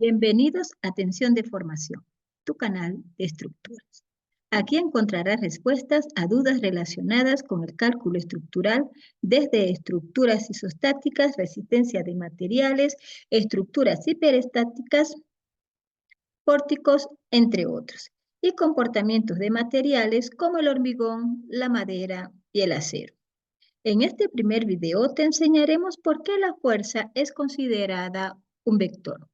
Bienvenidos a Atención de Formación, tu canal de estructuras. Aquí encontrarás respuestas a dudas relacionadas con el cálculo estructural, desde estructuras isostáticas, resistencia de materiales, estructuras hiperestáticas, pórticos, entre otros, y comportamientos de materiales como el hormigón, la madera y el acero. En este primer video te enseñaremos por qué la fuerza es considerada un vector.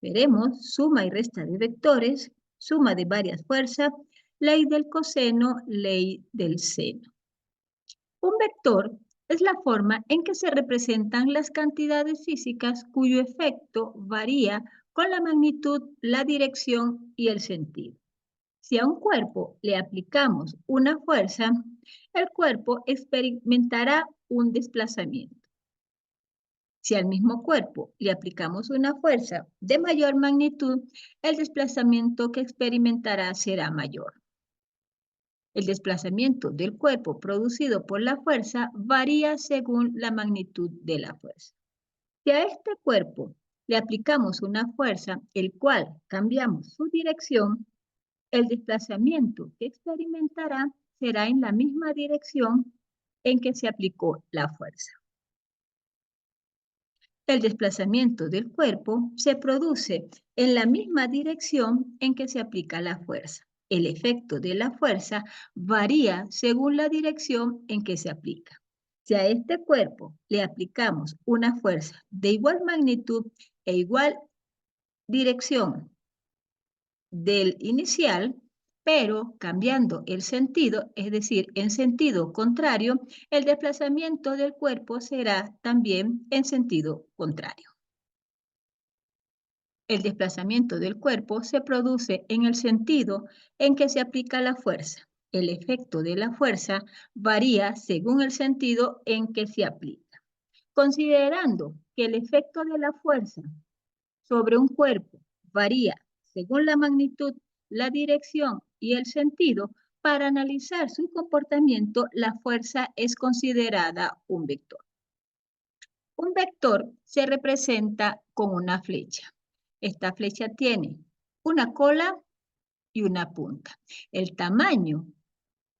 Veremos suma y resta de vectores, suma de varias fuerzas, ley del coseno, ley del seno. Un vector es la forma en que se representan las cantidades físicas cuyo efecto varía con la magnitud, la dirección y el sentido. Si a un cuerpo le aplicamos una fuerza, el cuerpo experimentará un desplazamiento. Si al mismo cuerpo le aplicamos una fuerza de mayor magnitud, el desplazamiento que experimentará será mayor. El desplazamiento del cuerpo producido por la fuerza varía según la magnitud de la fuerza. Si a este cuerpo le aplicamos una fuerza, el cual cambiamos su dirección, el desplazamiento que experimentará será en la misma dirección en que se aplicó la fuerza. El desplazamiento del cuerpo se produce en la misma dirección en que se aplica la fuerza. El efecto de la fuerza varía según la dirección en que se aplica. Si a este cuerpo le aplicamos una fuerza de igual magnitud e igual dirección del inicial, pero cambiando el sentido, es decir, en sentido contrario, el desplazamiento del cuerpo será también en sentido contrario. El desplazamiento del cuerpo se produce en el sentido en que se aplica la fuerza. El efecto de la fuerza varía según el sentido en que se aplica. Considerando que el efecto de la fuerza sobre un cuerpo varía según la magnitud, la dirección y el sentido, para analizar su comportamiento, la fuerza es considerada un vector. Un vector se representa con una flecha. Esta flecha tiene una cola y una punta. El tamaño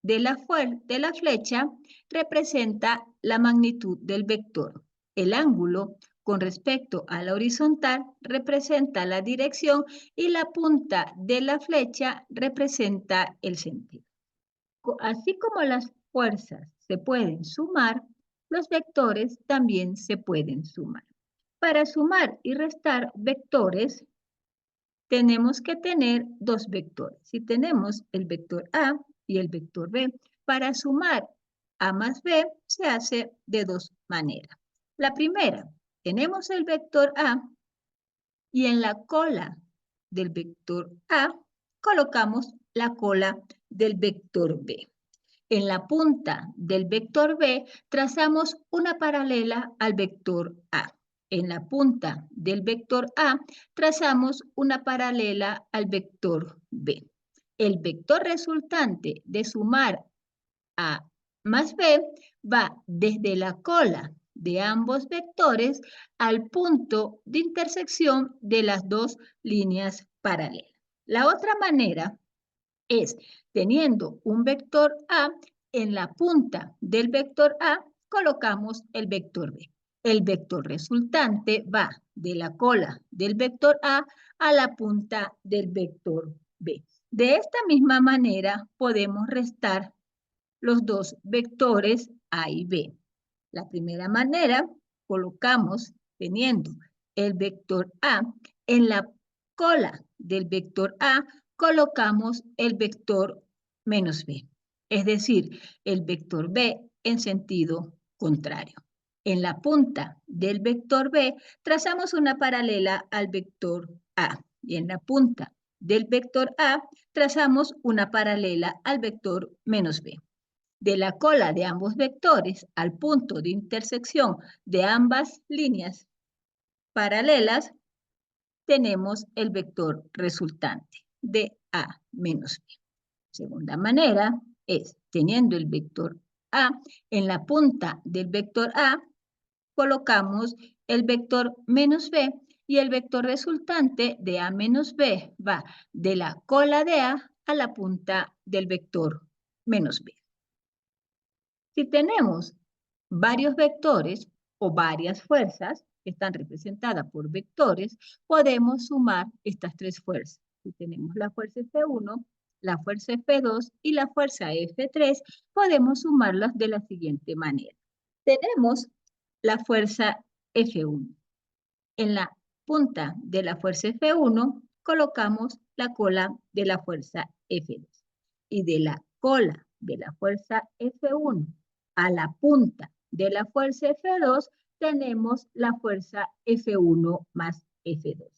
de la flecha representa la magnitud del vector. El ángulo con respecto a la horizontal representa la dirección y la punta de la flecha representa el sentido. Así como las fuerzas se pueden sumar, los vectores también se pueden sumar. Para sumar y restar vectores, tenemos que tener dos vectores. Si tenemos el vector A y el vector B, para sumar A más B se hace de dos maneras. La primera, tenemos el vector A y en la cola del vector A colocamos la cola del vector B. En la punta del vector B trazamos una paralela al vector A. En la punta del vector A trazamos una paralela al vector B. El vector resultante de sumar A más B va desde la cola de ambos vectores al punto de intersección de las dos líneas paralelas. La otra manera es, teniendo un vector A, en la punta del vector A colocamos el vector B. El vector resultante va de la cola del vector a la punta del vector B. De esta misma manera podemos restar los dos vectores A y B. La primera manera, colocamos, teniendo el vector A, en la cola del vector A, colocamos el vector menos B, es decir, el vector B en sentido contrario. En la punta del vector B, trazamos una paralela al vector A, y en la punta del vector A, trazamos una paralela al vector menos B. De la cola de ambos vectores al punto de intersección de ambas líneas paralelas, tenemos el vector resultante de A menos B. Segunda manera es, teniendo el vector A, en la punta del vector A, colocamos el vector menos B Y el vector resultante de A menos B va de la cola de A la punta del vector menos B. Si tenemos varios vectores o varias fuerzas que están representadas por vectores, podemos sumar estas tres fuerzas. Si tenemos la fuerza F1, la fuerza F2 y la fuerza F3, podemos sumarlas de la siguiente manera. Tenemos la fuerza F1. En la punta de la fuerza F1 colocamos la cola de la fuerza F2. Y de la cola de la fuerza F1 a la punta de la fuerza F2 tenemos la fuerza F1 más F2.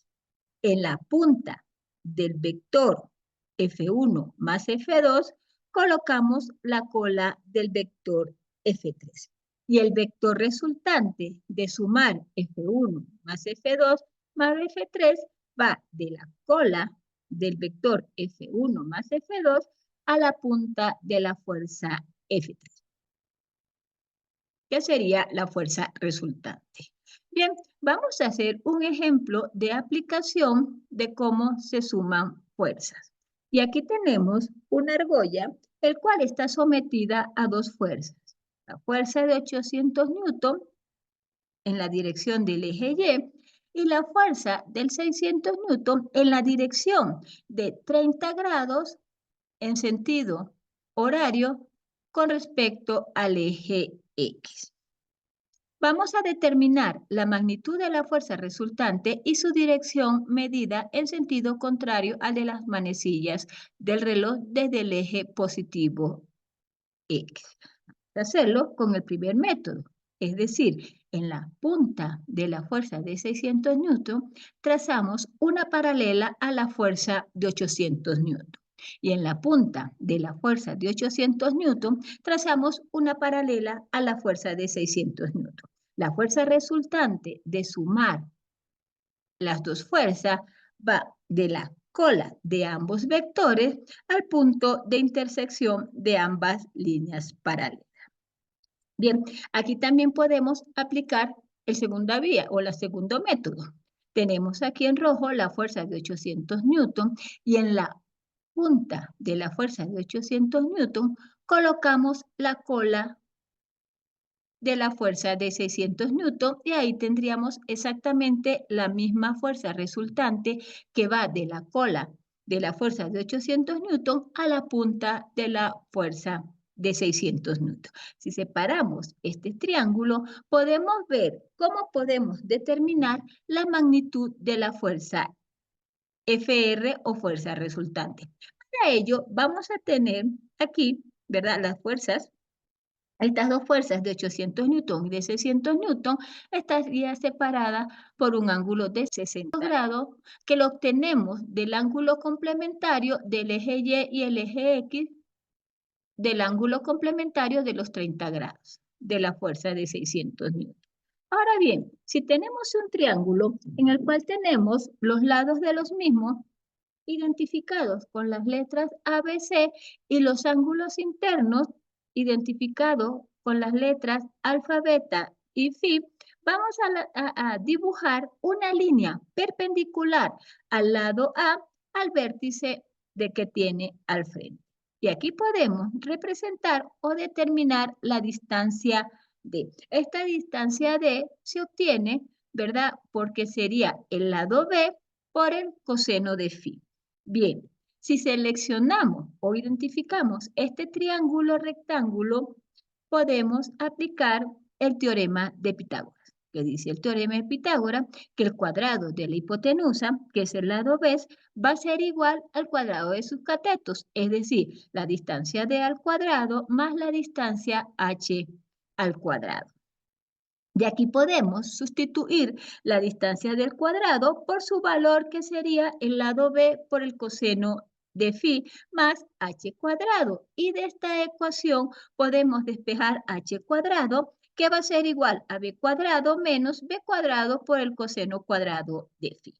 En la punta del vector F1 más F2 colocamos la cola del vector F3. Y el vector resultante de sumar F1 más F2 más F3 va de la cola del vector F1 más F2 a la punta de la fuerza F3, que sería la fuerza resultante. Bien, vamos a hacer un ejemplo de aplicación de cómo se suman fuerzas. Y aquí tenemos una argolla, el cual está sometida a dos fuerzas. La fuerza de 800 newton en la dirección del eje Y la fuerza del 600 newton en la dirección de 30 grados en sentido horario con respecto al eje X. Vamos a determinar la magnitud de la fuerza resultante y su dirección medida en sentido contrario al de las manecillas del reloj desde el eje positivo X. Hacerlo con el primer método, es decir, en la punta de la fuerza de 600 newton trazamos una paralela a la fuerza de 800 newton. Y en la punta de la fuerza de 800 newton trazamos una paralela a la fuerza de 600 newton. La fuerza resultante de sumar las dos fuerzas va de la cola de ambos vectores al punto de intersección de ambas líneas paralelas. Bien, aquí también podemos aplicar el segunda vía o el segundo método. Tenemos aquí en rojo la fuerza de 800 newton y en la punta de la fuerza de 800 newton colocamos la cola de la fuerza de 600 newton y ahí tendríamos exactamente la misma fuerza resultante que va de la cola de la fuerza de 800 newton a la punta de la fuerza de 600 newton. Si separamos este triángulo, podemos ver cómo podemos determinar la magnitud de la fuerza FR o fuerza resultante. Para ello, vamos a tener aquí, ¿verdad? Las fuerzas. Estas dos fuerzas de 800 newton y de 600 newton estarían separadas por un ángulo de 60 grados que lo obtenemos del ángulo complementario del eje Y el eje X del ángulo complementario de los 30 grados de la fuerza de 600 newton. Ahora bien, si tenemos un triángulo en el cual tenemos los lados de los mismos identificados con las letras ABC y los ángulos internos identificados con las letras alfa, beta y phi, vamos a dibujar una línea perpendicular al lado A al vértice de que tiene al frente. Y aquí podemos representar o determinar la distancia D. Esta distancia D se obtiene, ¿verdad? Porque sería el lado B por el coseno de phi. Bien, si seleccionamos o identificamos este triángulo rectángulo, podemos aplicar el teorema de Pitágoras, que dice el teorema de Pitágoras que el cuadrado de la hipotenusa, que es el lado B, va a ser igual al cuadrado de sus catetos, es decir, la distancia d al cuadrado más la distancia h al cuadrado. Y aquí podemos sustituir la distancia del cuadrado por su valor, que sería el lado b por el coseno de phi más h cuadrado. Y de esta ecuación podemos despejar h cuadrado, que va a ser igual a b cuadrado menos b cuadrado por el coseno cuadrado de phi.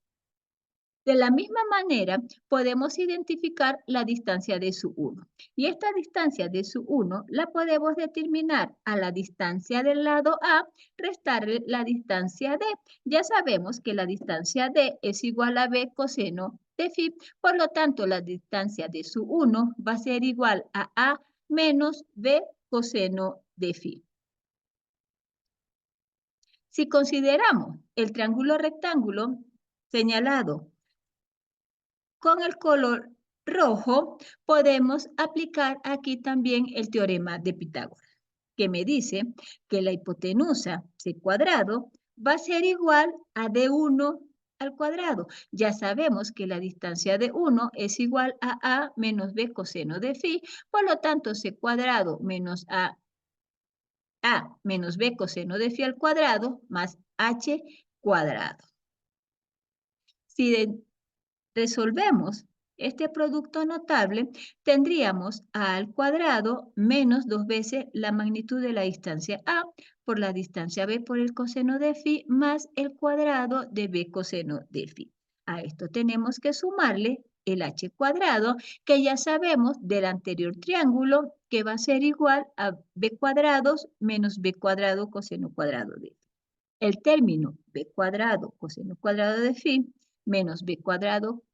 De la misma manera, podemos identificar la distancia de su 1. Y esta distancia de su 1 la podemos determinar a la distancia del lado A, restarle la distancia D. Ya sabemos que la distancia D es igual a B coseno de phi, por lo tanto, la distancia de su 1 va a ser igual a menos B coseno de phi. Si consideramos el triángulo rectángulo señalado con el color rojo, podemos aplicar aquí también el teorema de Pitágoras, que me dice que la hipotenusa C cuadrado va a ser igual a D1 al cuadrado. Ya sabemos que la distancia de 1 es igual a menos B coseno de phi, por lo tanto C cuadrado menos A menos B coseno de phi al cuadrado más H cuadrado. Si resolvemos este producto notable, tendríamos A al cuadrado menos 2 veces la magnitud de la distancia A por la distancia B por el coseno de phi más el cuadrado de B coseno de phi. A esto tenemos que sumarle el H cuadrado, que ya sabemos del anterior triángulo, que va a ser igual a B cuadrados menos B cuadrado coseno cuadrado de phi. El término B cuadrado coseno cuadrado de phi menos B cuadrado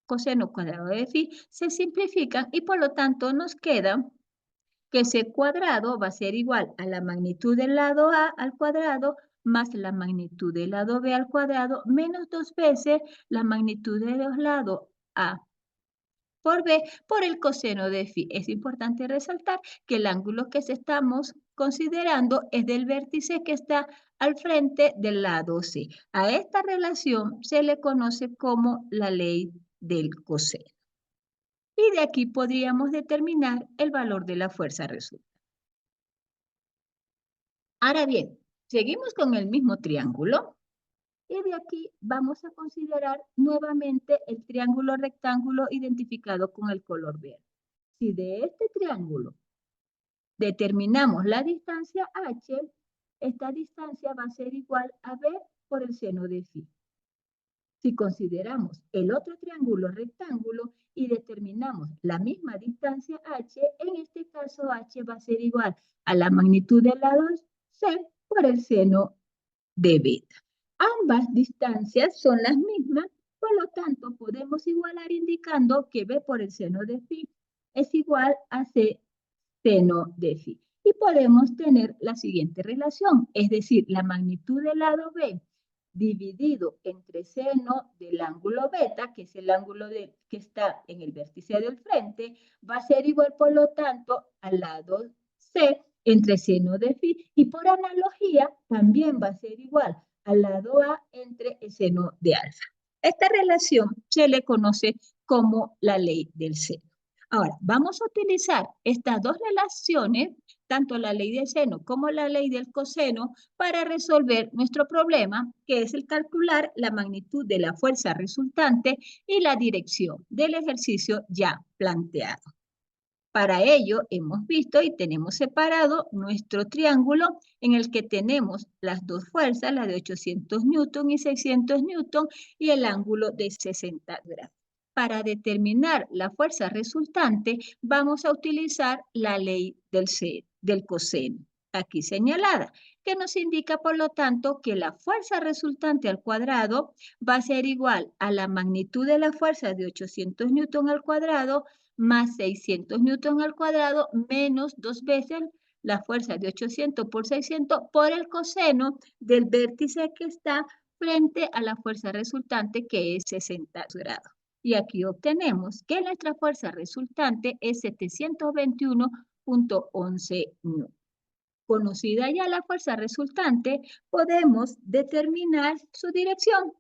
coseno cuadrado de phi se simplifican y por lo tanto nos queda que C cuadrado va a ser igual a la magnitud del lado A al cuadrado más la magnitud del lado B al cuadrado menos 2 veces la magnitud de los lados A por B por el coseno de phi. Es importante resaltar que el ángulo que estamos considerando es del vértice que está al frente del lado C. A esta relación se le conoce como la ley del coseno. Y de aquí podríamos determinar el valor de la fuerza resultante. Ahora bien, seguimos con el mismo triángulo y de aquí vamos a considerar nuevamente el triángulo rectángulo identificado con el color verde. Si de este triángulo determinamos la distancia h, esta distancia va a ser igual a b por el seno de phi. Si consideramos el otro triángulo rectángulo y determinamos la misma distancia h, en este caso h va a ser igual a la magnitud del lado c por el seno de beta. Ambas distancias son las mismas, por lo tanto podemos igualar indicando que b por el seno de phi es igual a c seno de phi. Y podemos tener la siguiente relación, es decir, la magnitud del lado b dividido entre seno del ángulo beta, que es el ángulo que está en el vértice del frente, va a ser igual, por lo tanto, al lado C entre seno de phi, y por analogía también va a ser igual al lado A entre el seno de alfa. Esta relación se le conoce como la ley del seno. Ahora, vamos a utilizar estas dos relaciones, tanto la ley del seno como la ley del coseno, para resolver nuestro problema, que es el calcular la magnitud de la fuerza resultante y la dirección del ejercicio ya planteado. Para ello, hemos visto y tenemos separado nuestro triángulo en el que tenemos las dos fuerzas, la de 800 newton y 600 newton, y el ángulo de 60 grados. Para determinar la fuerza resultante, vamos a utilizar la ley del coseno, aquí señalada, que nos indica, por lo tanto, que la fuerza resultante al cuadrado va a ser igual a la magnitud de la fuerza de 800 newton al cuadrado más 600 newton al cuadrado menos 2 veces la fuerza de 800 por 600 por el coseno del vértice que está frente a la fuerza resultante, que es 60 grados. Y aquí obtenemos que nuestra fuerza resultante es 721.11 newton. Conocida ya la fuerza resultante, podemos determinar su dirección,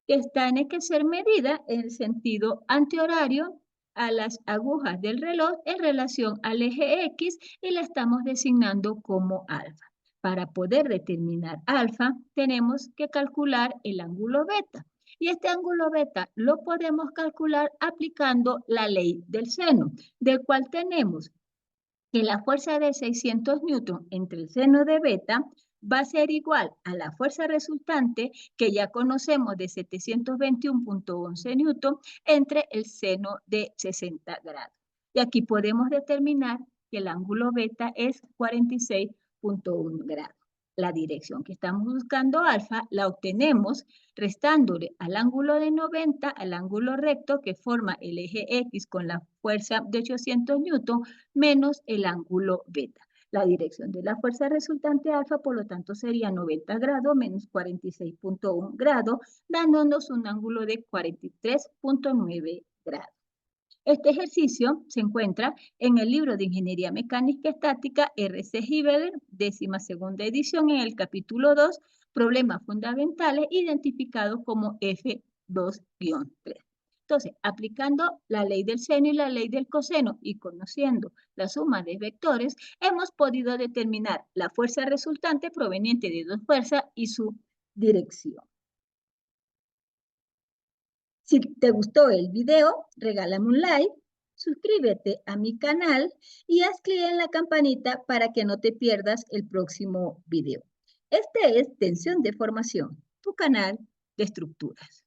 que tiene que ser medida en el sentido antihorario a las agujas del reloj en relación al eje X y la estamos designando como alfa. Para poder determinar alfa, tenemos que calcular el ángulo beta. Y este ángulo beta lo podemos calcular aplicando la ley del seno, del cual tenemos que la fuerza de 600 newton entre el seno de beta va a ser igual a la fuerza resultante que ya conocemos de 721.11 newton entre el seno de 60 grados. Y aquí podemos determinar que el ángulo beta es 46.1 grados. La dirección que estamos buscando alfa la obtenemos restándole al ángulo de 90, al ángulo recto que forma el eje X con la fuerza de 800 newton menos el ángulo beta. La dirección de la fuerza resultante alfa, por lo tanto, sería 90 grados menos 46.1 grados, dándonos un ángulo de 43.9 grados. Este ejercicio se encuentra en el libro de Ingeniería Mecánica Estática R.C. Hibbeler, 12ª edición, en el capítulo 2, Problemas Fundamentales, identificado como F2-3. Entonces, aplicando la ley del seno y la ley del coseno y conociendo la suma de vectores, hemos podido determinar la fuerza resultante proveniente de dos fuerzas y su dirección. Si te gustó el video, regálame un like, suscríbete a mi canal y haz clic en la campanita para que no te pierdas el próximo video. Este es Tensión de Formación, tu canal de estructuras.